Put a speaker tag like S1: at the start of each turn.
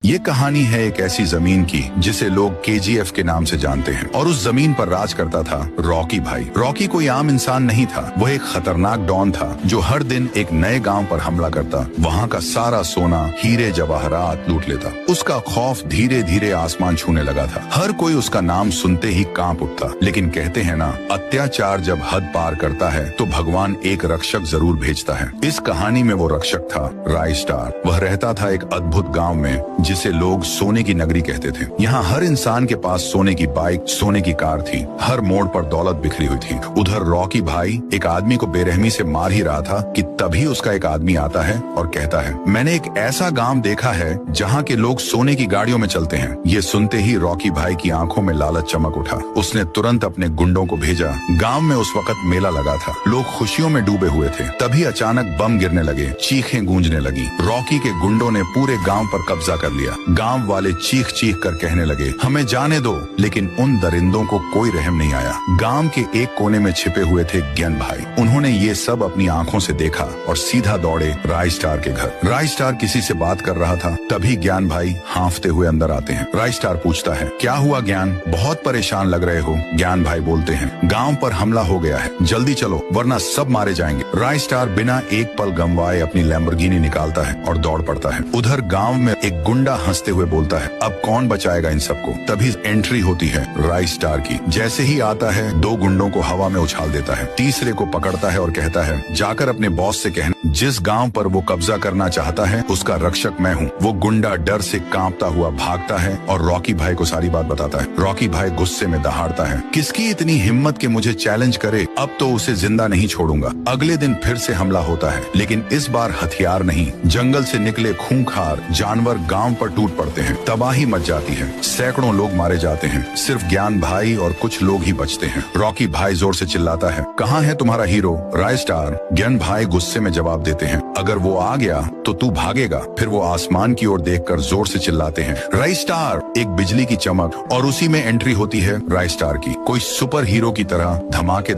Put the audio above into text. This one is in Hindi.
S1: ये कहानी है एक ऐसी जमीन की जिसे लोग केजीएफ के नाम से जानते हैं और उस जमीन पर राज करता था रॉकी भाई। रॉकी कोई आम इंसान नहीं था, वह एक खतरनाक डॉन था जो हर दिन एक नए गांव पर हमला करता, वहां का सारा सोना, हीरे जवाहरात लूट लेता। उसका खौफ धीरे धीरे आसमान छूने लगा था। हर कोई उसका नाम सुनते ही कांप उठता। लेकिन कहते हैं ना, अत्याचार जब हद पार करता है तो भगवान एक रक्षक जरूर भेजता है। इस कहानी में वो रक्षक था राइस्टार। वह रहता था एक अद्भुत गाँव में जिसे लोग सोने की नगरी कहते थे। यहाँ हर इंसान के पास सोने की बाइक, सोने की कार थी। हर मोड़ पर दौलत बिखरी हुई थी। उधर रॉकी भाई एक आदमी को बेरहमी से मार ही रहा था कि तभी उसका एक आदमी आता है और कहता है, मैंने एक ऐसा गांव देखा है जहाँ के लोग सोने की गाड़ियों में चलते हैं। ये सुनते ही रॉकी भाई की आंखों में लालच चमक उठा। उसने तुरंत अपने गुंडों को भेजा। गाँव में उस वक्त मेला लगा था, लोग खुशियों में डूबे हुए थे। तभी अचानक बम गिरने लगे, चीखें गूंजने लगी। रॉकी के गुंडों ने पूरे गाँव पर कब्जा कर लिया। गांव वाले चीख चीख कर कहने लगे, हमें जाने दो। लेकिन उन दरिंदों को कोई रहम नहीं आया। गांव के एक कोने में छिपे हुए थे ज्ञान भाई। उन्होंने ये सब अपनी आंखों से देखा और सीधा दौड़े राइस्टार के घर। राइस्टार किसी से बात कर रहा था। तभी ज्ञान भाई हांफते हुए अंदर आते हैं। राइस्टार पूछता है, क्या हुआ ज्ञान? बहुत परेशान लग रहे हो। ज्ञान भाई बोलते हैं, गांव पर हमला हो गया है, जल्दी चलो वरना सब मारे जाएंगे। राइस्टार बिना एक पल गंवाए अपनी लैम्बोर्गिनी निकालता है और दौड़ पड़ता है। उधर गांव में एक गुंडा हंसते हुए बोलता है, अब कौन बचाएगा इन सबको? तभी एंट्री होती है राइस्टार की। जैसे ही आता है, दो गुंडों को हवा में उछाल देता है, तीसरे को पकड़ता है और कहता है, जाकर अपने बॉस से कहना जिस गांव पर वो कब्जा करना चाहता है उसका रक्षक मैं हूँ। वो गुंडा डर से कांपता हुआ भागता है और रॉकी भाई को सारी बात बताता है। रॉकी भाई गुस्से में दहाड़ता है, किसकी इतनी हिम्मत कि मुझे चैलेंज करे? अब तो उसे जिंदा नहीं छोड़ूंगा। अगले दिन फिर से हमला होता है, लेकिन इस बार हथियार नहीं, जंगल से निकले खूंखार जानवर गांव पर टूट पड़ते हैं। तबाही मच जाती है, सैकड़ों लोग मारे जाते हैं। सिर्फ ज्ञान भाई और कुछ लोग ही बचते हैं। रॉकी भाई जोर से चिल्लाता है, कहाँ है तुम्हारा हीरो राइस्टार? ज्ञान भाई गुस्से में जवाब देते हैं, अगर वो आ गया तो तू भागेगा। फिर वो आसमान की ओर देखकर जोर से चिल्लाते हैं, राइस्टार! एक बिजली की चमक और उसी में एंट्री होती है राइस्टार की। कोई सुपर हीरो की तरह धमाके